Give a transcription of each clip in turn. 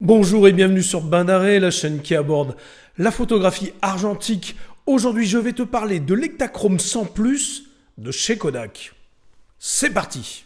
Bonjour et bienvenue sur Bain d'Arrêt, la chaîne qui aborde la photographie argentique. Aujourd'hui, je vais te parler de l'Ektachrome 100 Plus de chez Kodak. C'est parti!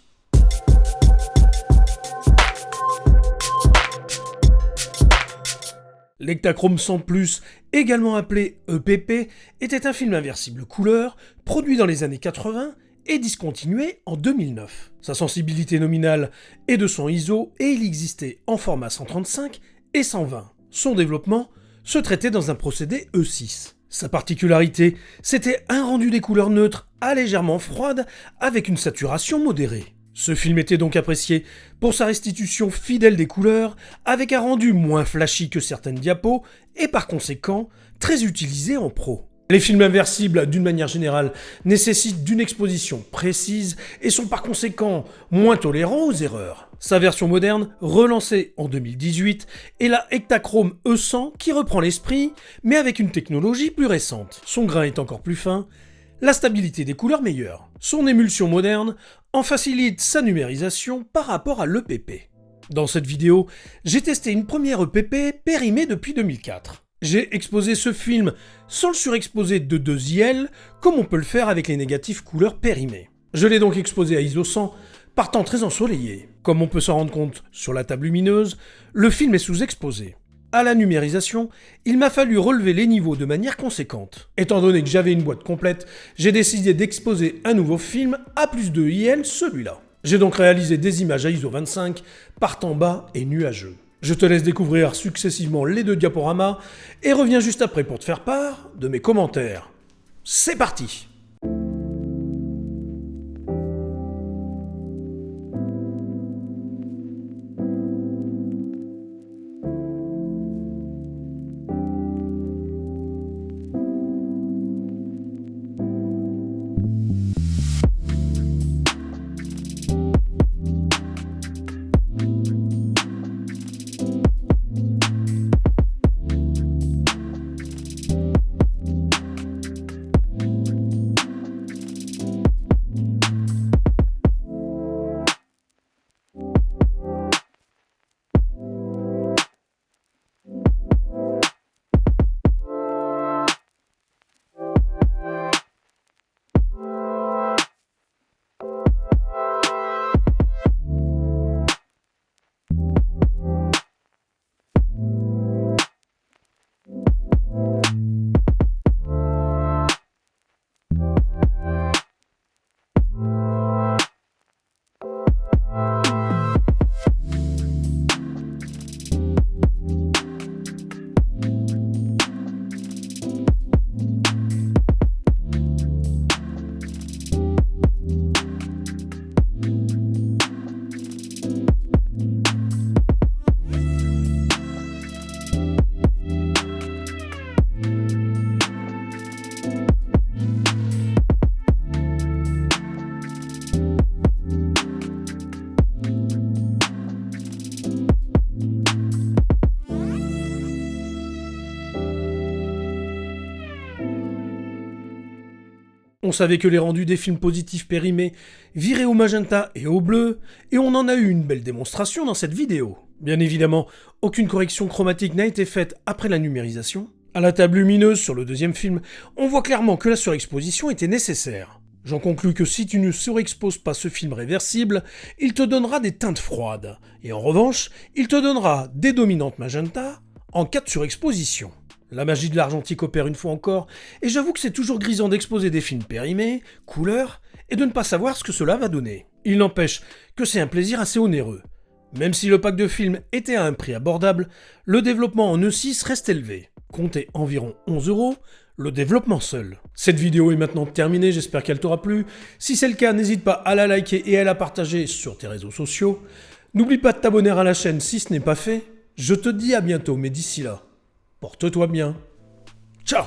L'Ektachrome 100 Plus, également appelé EPP, était un film inversible couleur, produit dans les années 80 et discontinué en 2009. Sa sensibilité nominale est de son ISO et il existait en format 135 et 120. Son développement se traitait dans un procédé E6. Sa particularité, c'était un rendu des couleurs neutres à légèrement froide avec une saturation modérée. Ce film était donc apprécié pour sa restitution fidèle des couleurs, avec un rendu moins flashy que certaines diapos et par conséquent très utilisé en pro. Les films inversibles, d'une manière générale, nécessitent d'une exposition précise et sont par conséquent moins tolérants aux erreurs. Sa version moderne, relancée en 2018, est la Ektachrome E100 qui reprend l'esprit, mais avec une technologie plus récente. Son grain est encore plus fin, la stabilité des couleurs meilleure. Son émulsion moderne en facilite sa numérisation par rapport à l'EPP. Dans cette vidéo, j'ai testé une première EPP périmée depuis 2004. J'ai exposé ce film sans le surexposer de 2 IL, comme on peut le faire avec les négatifs couleurs périmés. Je l'ai donc exposé à ISO 100, par temps très ensoleillé. Comme on peut s'en rendre compte sur la table lumineuse, le film est sous-exposé. À la numérisation, il m'a fallu relever les niveaux de manière conséquente. Étant donné que j'avais une boîte complète, j'ai décidé d'exposer un nouveau film à plus de IL, celui-là. J'ai donc réalisé des images à ISO 25, par temps bas et nuageux. Je te laisse découvrir successivement les 2 diaporamas et reviens juste après pour te faire part de mes commentaires. C'est parti! On savait que les rendus des films positifs périmés viraient au magenta et au bleu, et on en a eu une belle démonstration dans cette vidéo. Bien évidemment, aucune correction chromatique n'a été faite après la numérisation. À la table lumineuse sur le deuxième film, on voit clairement que la surexposition était nécessaire. J'en conclus que si tu ne surexposes pas ce film réversible, il te donnera des teintes froides, et en revanche, il te donnera des dominantes magenta en cas de surexposition. La magie de l'argentique opère une fois encore, et j'avoue que c'est toujours grisant d'exposer des films périmés, couleurs, et de ne pas savoir ce que cela va donner. Il n'empêche que c'est un plaisir assez onéreux. Même si le pack de films était à un prix abordable, le développement en E6 reste élevé. Comptez environ 11 €, le développement seul. Cette vidéo est maintenant terminée, j'espère qu'elle t'aura plu. Si c'est le cas, n'hésite pas à la liker et à la partager sur tes réseaux sociaux. N'oublie pas de t'abonner à la chaîne si ce n'est pas fait. Je te dis à bientôt, mais d'ici là, porte-toi bien. Ciao!